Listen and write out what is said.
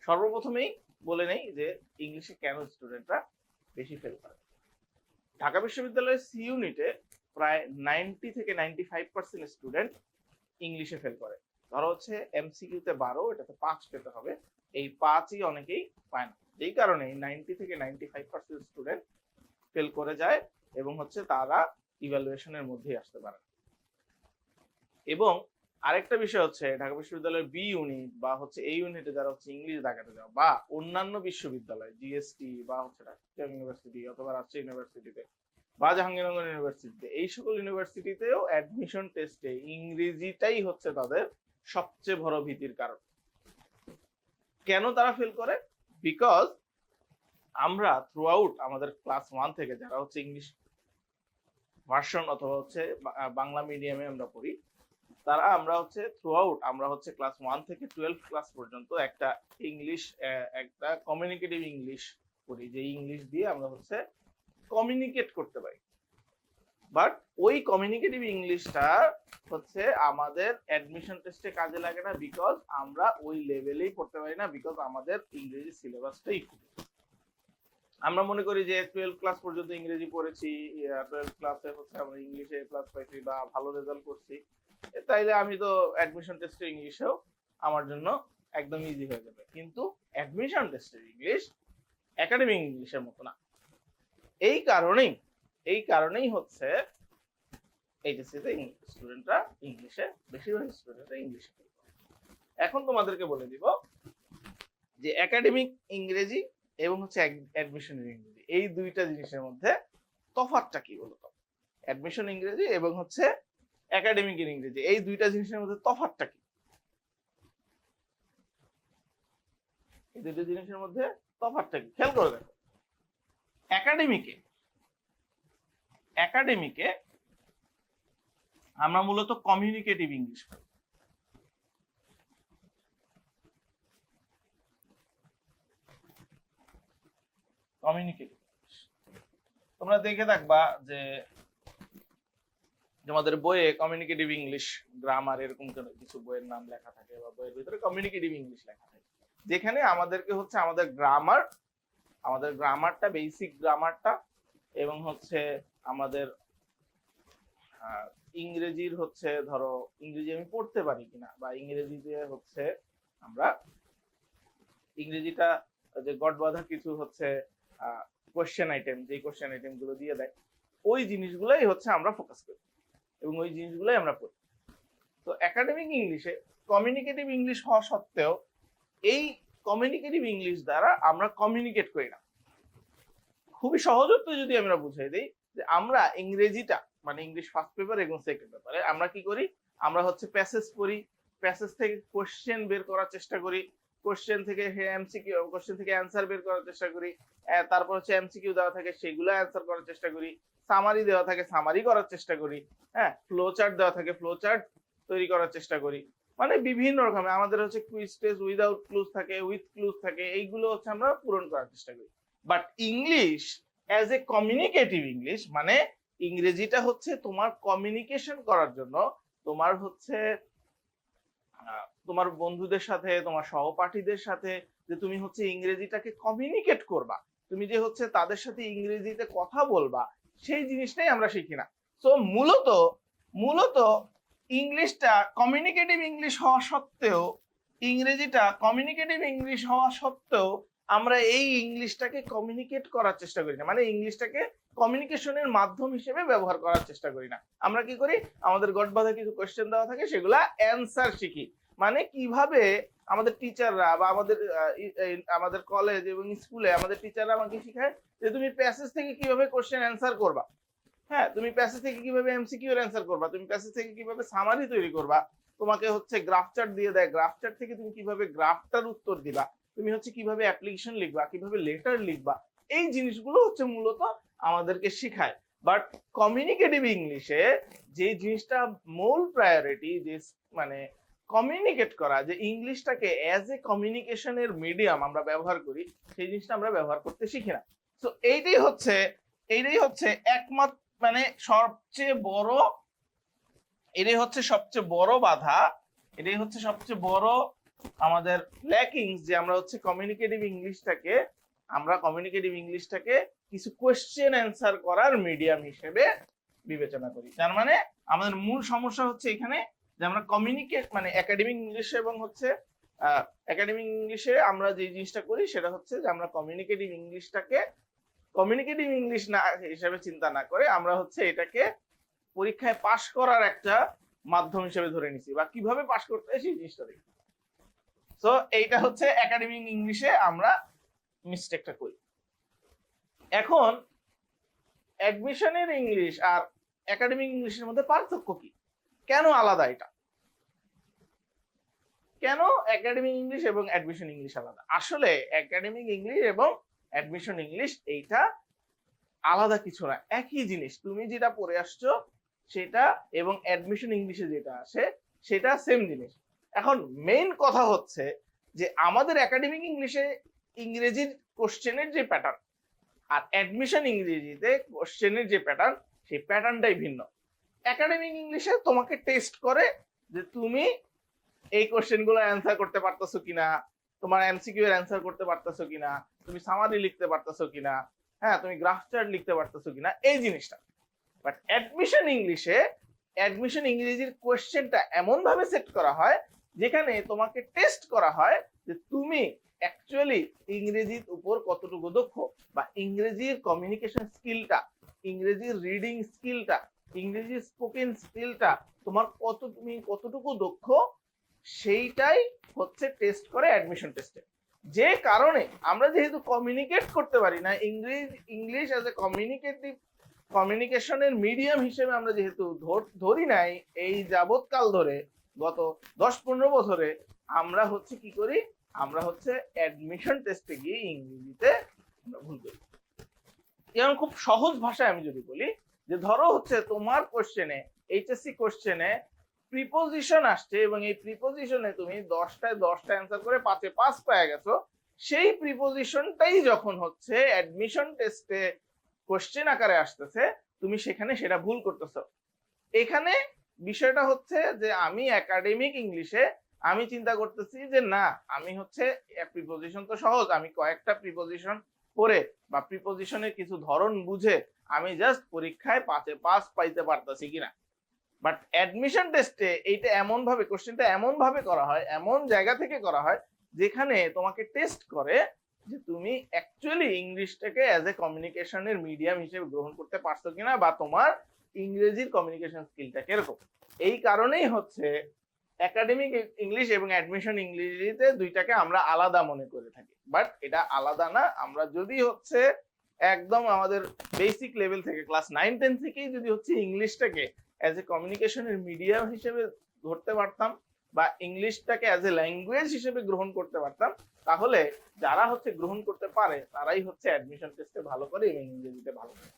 সর্বপ্রথমেই বলে নেই যে ইংলিশে কেন স্টুডেন্টরা বেশি ফেল করে। ঢাকা বিশ্ববিদ্যালয়ের সি ইউনিটে প্রায় 90 থেকে 95% স্টুডেন্ট ইংলিশে ফেল করে। ধরো হচ্ছে এমসিকিউতে 12, এটাতে 5 পেতে হবে, এই 5ই অনেকেই পায় না, যেই কারণে 90 থেকে 95% স্টুডেন্ট ফেল করে যায় এবং হচ্ছে তারা ইভ্যালুয়েশনের মধ্যেই আসতে পারে। এবং আরেকটা বিষয় হচ্ছে ঢাকা বিশ্ববিদ্যালয়ের বি ইউনিট বা হচ্ছে এই ইউনিটে যারা হচ্ছে ইংলিশ দেখাতে যাও বা অন্যান্য বিশ্ববিদ্যালয় জিএসটি বা হচ্ছে ঢাকা ইউনিভার্সিটি অথবা রাজশাহী ইউনিভার্সিটিতে বা জাহাঙ্গীরনগর ইউনিভার্সিটিতে, এই সকল ইউনিভার্সিটিতেও অ্যাডমিশন টেস্টে ইংরেজিটাই হচ্ছে তাদের সবচেয়ে বড় ভীতির কারণ। কেন তারা ফেল করে? বিকজ আমরা থ্রু আউট আমাদের ক্লাস 1 থেকে যারা হচ্ছে ইংলিশ ভার্সন অথবা হচ্ছে বাংলা মিডিয়ামে আমরা পড়ি, তারা আমরা হচ্ছে থ্রু আউট আমরা হচ্ছে ক্লাস 1 থেকে 12 ক্লাস পর্যন্ত একটা ইংলিশ একটা কমিউনিকেটিভ ইংলিশ পড়ি, যে ইংলিশ দিয়ে আমরা হচ্ছে কমিউনিকেট করতে পারি। বাট ওই কমিউনিকেটিভ ইংলিশটা হচ্ছে আমাদের অ্যাডমিশন টেস্টে কাজে লাগে না, বিকজ আমরা ওই লেভেলেই পড়তে পারি না, বিকজ আমাদের ইংরেজি সিলেবাসটাই খুব। আমরা মনে করি যে 12 ক্লাস পর্যন্ত ইংরেজি পড়েছি, 12 ক্লাসে হচ্ছে আমরা ইংলিশে প্লাস পাইছি বা ভালো রেজাল্ট করছি, তাইলে আমি তো অ্যাডমিশন টেস্টে ইংলিশেও আমার জন্য একদম ইজি হয়ে যাবে। কিন্তু অ্যাডমিশন টেস্টের ইংলিশ একাডেমিক ইংলিশের মতো না। এই কারণেই হচ্ছে এইচএসসিতে স্টুডেন্টরা ইংলিশে, বেশিরভাগ স্টুডেন্টরা ইংলিশে। এখন তোমাদেরকে বলে দিব যে একাডেমিক ইংরেজি এবং হচ্ছে অ্যাডমিশনের ইংরেজি, এই দুইটা জিনিসের মধ্যে তফাৎটা কি বলতো? অ্যাডমিশন ইংরেজি এবং হচ্ছে একাডেমিক ইংরেজি, এই দুইটা জিনিসের মধ্যে তফাৎটা কি? এই দুটো জিনিসের মধ্যে তফাৎটা কি খেয়াল করে দেখো। একাডেমিকে আমরা মূলত কমিউনিকেটিভ ইংলিশ করি। কমিউনিকেটিভ ইংলিশ তোমরা দেখে থাকবা যে তোমাদের বইয়ে কমিউনিকেটিভ ইংলিশ গ্রামার এরকম কিছু বইয়ের নাম লেখা থাকে বা বইয়ের ভিতরে কমিউনিকেটিভ ইংলিশ লেখা থাকে, যেখানে আমাদেরকে হচ্ছে আমাদের গ্রামারটা বেসিক গ্রামারটা এবং হচ্ছে আমাদের ইংরেজির হচ্ছে ধরো ইংরেজি আমি পড়তে পারি কিনা বা ইংরেজিতে হচ্ছে আমরা ইংরেজিটা যে গড বাঁধা কিছু হচ্ছে কোশ্চেন আইটেম, যে কোশ্চেন আইটেম গুলো দিয়ে দেয়, ওই জিনিসগুলোই হচ্ছে আমরা ফোকাস করি এবং ওই জিনিসগুলোই আমরা পড়ি। তো একাডেমিক ইংলিশে কমিউনিকেটিভ ইংলিশ হওয়া সত্ত্বেও এই কমিউনিকেটিভ ইংলিশ দ্বারা আমরা কমিউনিকেট করি না। খুবই সহজত যদি আমরা বুঝাই দিই যে আমরা ইংরেজিটা মানে ইংলিশ ফার্স্ট পেপার এবং সেকেন্ড পেপারে আমরা কি করি, আমরা হচ্ছে প্যাসেজ পড়ি, প্যাসেজ থেকে কোশ্চেন বের করার চেষ্টা করি, কোশ্চেন থেকে এমসিকিউ, কোশ্চেন থেকে অ্যান্সার বের করার চেষ্টা করি, তারপর হচ্ছে এমসিকিউ দেওয়া থাকে সেগুলো অ্যান্সার করার চেষ্টা করি, সামারি দেওয়া থাকে সামারি করার চেষ্টা করি, হ্যাঁ ফ্লো চার্ট দেওয়া থাকে ফ্লো চার্ট তৈরি করার চেষ্টা করি, মানে বিভিন্ন রকম আমাদের হচ্ছে কুইজ টেস্ট উইদাউট ক্লুজ থাকে, উইথ ক্লুজ থাকে, এইগুলো হচ্ছে আমরা পূরণ করার চেষ্টা করি। But English as a communicative English মানে ইংরেজিটা হচ্ছে তোমার কমিউনিকেশন করার জন্য, তোমার হচ্ছে তোমার বন্ধুদের সাথে তোমার সহপাঠীদের সাথে যে তুমি হচ্ছে ইংরেজিটাকে কমিউনিকেট করবা, তুমি যে হচ্ছে তাদের সাথে ইংরেজিতে কথা বলবা, সেই জিনিসটাই আমরা শিখি না। সো মূলত ইংলিশটা কমিউনিকেটিভ ইংলিশ হওয়া সত্ত্বেও, ইংরেজিটা কমিউনিকেটিভ ইংলিশ হওয়া সত্ত্বেও আমরা এই ইংলিশটাকে কমিউনিকেট করার চেষ্টা করি না, মানে ইংলিশটাকে কমিউনিকেশনের মাধ্যম হিসেবে ব্যবহার করার চেষ্টা করি না। আমরা কি করি, আমাদের গটবাঁধা কিছু কোশ্চেন দেওয়া থাকে সেগুলা অ্যান্সার শিখি, মানে কিভাবে আমাদের টিচাররা বা আমাদের কলেজ এবং স্কুলে আমাদের টিচাররা আমাকে শেখায় যে তুমি প্যাসেজ থেকে কিভাবে কোশ্চেন অ্যান্সার করবা, হ্যাঁ তুমি প্যাসেজ থেকে কিভাবে এমসিকিউ এর অ্যান্সার করবা, তুমি প্যাসেজ থেকে কিভাবে সামারি তৈরি করবা, তোমাকে হচ্ছে গ্রাফ চার্ট দিয়ে দেয়, গ্রাফ চার্ট থেকে তুমি কিভাবে গ্রাফটার উত্তর দিবা, তুমি হচ্ছে কিভাবে অ্যাপ্লিকেশন লিখবা, কিভাবে লেটার লিখবা, এই জিনিসগুলো হচ্ছে মূলত আমাদেরকে শেখায়। বাট কমিউনিকেটিভ ইংলিশে যে জিনিসটা মূল প্রায়োরিটি, যে মানে কমিউনিকেট করা, যে ইংলিশটাকে অ্যাজ এ কমিউনিকেশনের মিডিয়াম আমরা ব্যবহার করি, সেই জিনিসটা আমরা ব্যবহার করতে শিখি না। তো এইটাই হচ্ছে একমাত্র মানে সবচেয়ে বড় বাধা, এটাই হচ্ছে সবচেয়ে বড় আমাদের ল্যাকিংস যে আমরা হচ্ছে কমিউনিকেটিভ ইংলিশটাকে কিছু কোয়েশ্চেন অ্যান্সার করার মিডিয়াম হিসেবে বিবেচনা করি। তার মানে আমাদের মূল সমস্যা হচ্ছে এখানে যে আমরা মানে একাডেমিক ইংলিশে এবং হচ্ছে একাডেমিক ইংলিশে আমরা যে জিনিসটা করি সেটা হচ্ছে যে আমরা কমিউনিকেটিভ ইংলিশ না হিসেবে চিন্তা না করে আমরা হচ্ছে এটাকে পরীক্ষায় পাশ করার একটা মাধ্যম হিসেবে ধরে নিছি, বা কিভাবে পাশ করতে হয় সেই জিনিসটা দেখি। তো এইটা হচ্ছে একাডেমিক ইংলিশে আমরা মিস্টেকটা করি। এখন অ্যাডমিশনের ইংলিশ আর একাডেমিক ইংলিশের মধ্যে পার্থক্য কি, কেন আলাদা, এটা কেন একাডেমিক ইংলিশ এবং অ্যাডমিশন ইংলিশ আলাদা? আসলে একাডেমিক ইংলিশ এবং অ্যাডমিশন ইংলিশ এইটা আলাদা কিছু না, একই জিনিস। তুমি যেটা পড়ে আসছো সেটা এবং অ্যাডমিশন ইংলিশে যেটা আসে সেটা সেম জিনিস। এখন মেইন কথা হচ্ছে যে আমাদের একাডেমিক ইংলিশে ইংরেজির কোশ্চেনের যে প্যাটার্ন আর অ্যাডমিশন ইংরেজিতে কোশ্চেনের যে প্যাটার্ন সেই প্যাটার্নটাই ভিন্ন। একাডেমিক ইংলিশে তোমাকে টেস্ট করে যে তুমি এই কোশ্চেনগুলো অ্যান্সার করতে পারতেছো কিনা, তোমার এমসিকিউ এর অ্যান্সার করতে পারতেছো কিনা, তুমি সামারি লিখতে পারতেছো কিনা, হ্যাঁ তুমি গ্রাফ চার্ট লিখতে পারতেছো কিনা, এই জিনিসটা। বাট অ্যাডমিশন ইংরেজির কোশ্চেনটা এমন ভাবে সেট করা হয় যেখানে তোমাকে টেস্ট করা হয় যে তুমি অ্যাকচুয়ালি ইংরেজির উপর কতটুকু দক্ষ, বা ইংরেজির কমিউনিকেশন স্কিলটা, ইংরেজির রিডিং স্কিলটা, ইংরেজি স্পোকেন স্কিলটা তোমার তুমি কতটুকু দক্ষ সেইটাই হচ্ছে টেস্ট করে অ্যাডমিশন টেস্টে। যে কারণে আমরা যেহেতু কমিউনিকেট করতে পারি না, ইংলিশ অ্যাজ এ কমিউনিকেশনের মিডিয়াম হিসেবে আমরা যেহেতু ধরি নাই এই যাবৎকাল ধরে, গত 10-15 বছরে আমরা হচ্ছে কি করি, আমরা হচ্ছে অ্যাডমিশন টেস্টে গিয়ে ইংরেজিতে ভুল করি। যেমন খুব সহজ ভাষায় আমি যদি বলি যে ধরো হচ্ছে তোমার কোশ্চেনে, এইচএসসি কোশ্চেনে প্রিপোজিশন আসছে এবং এই প্রিপোজিশনে তুমি 10টায় 10টা অ্যান্সার করে 5-এ 5 পেয়ে গেছো, সেই প্রিপোজিশনটাই যখন হচ্ছে অ্যাডমিশন টেস্টে কোশ্চেন আকারে আসতেছে তুমি সেখানে সেটা ভুল করতেছো। এখানে বিষয়টা হচ্ছে যে আমি একাডেমিক ইংলিশে আমি চিন্তা করতেছি যে না, আমি হচ্ছে প্রিপোজিশন তো সহজ, আমি কয়েকটা প্রিপোজিশন পড়ে বা প্রিপোজিশনের কিছু ধরন বুঝে আমি জাস্ট পরীক্ষায় 5-এ 5 পাইতে পারতেছি কিনা। বাট অ্যাডমিশন টেস্টে এইটা এমন ভাবে, কোশ্চেনটা এমন ভাবে করা হয়, এমন জায়গা থেকে করা হয় যেখানে তোমাকে টেস্ট করে যে তুমি অ্যাকচুয়ালি ইংলিশটাকে অ্যাজ এ কমিউনিকেশনের মিডিয়াম হিসেবে গ্রহণ করতে পারছো কিনা, বা তোমার ইংরেজির কমিউনিকেশন স্কিলটা কিরকম। এই কারণেই হচ্ছে একাডেমিক ইংলিশ এবং অ্যাডমিশন ইংরেজিতে দুইটাকে আমরা আলাদা মনে করে থাকি, বাট এটা আলাদা না। আমরা যদি হচ্ছে একদম আমাদের বেসিক লেভেল থেকে ক্লাস 9-10 থেকেই যদি হচ্ছে ইংলিশটাকে অ্যাজ এ কমিউনিকেশনের মিডিয়াম হিসেবে ধরতে পারতাম বা ইংলিশটাকে অ্যাজ এ ল্যাঙ্গুয়েজ হিসেবে গ্রহণ করতে পারতাম, তাহলে যারা হচ্ছে গ্রহণ করতে পারে তারাই হচ্ছে অ্যাডমিশন টেস্টে ভালো করে এবং ইংরেজিতে ভালো করে।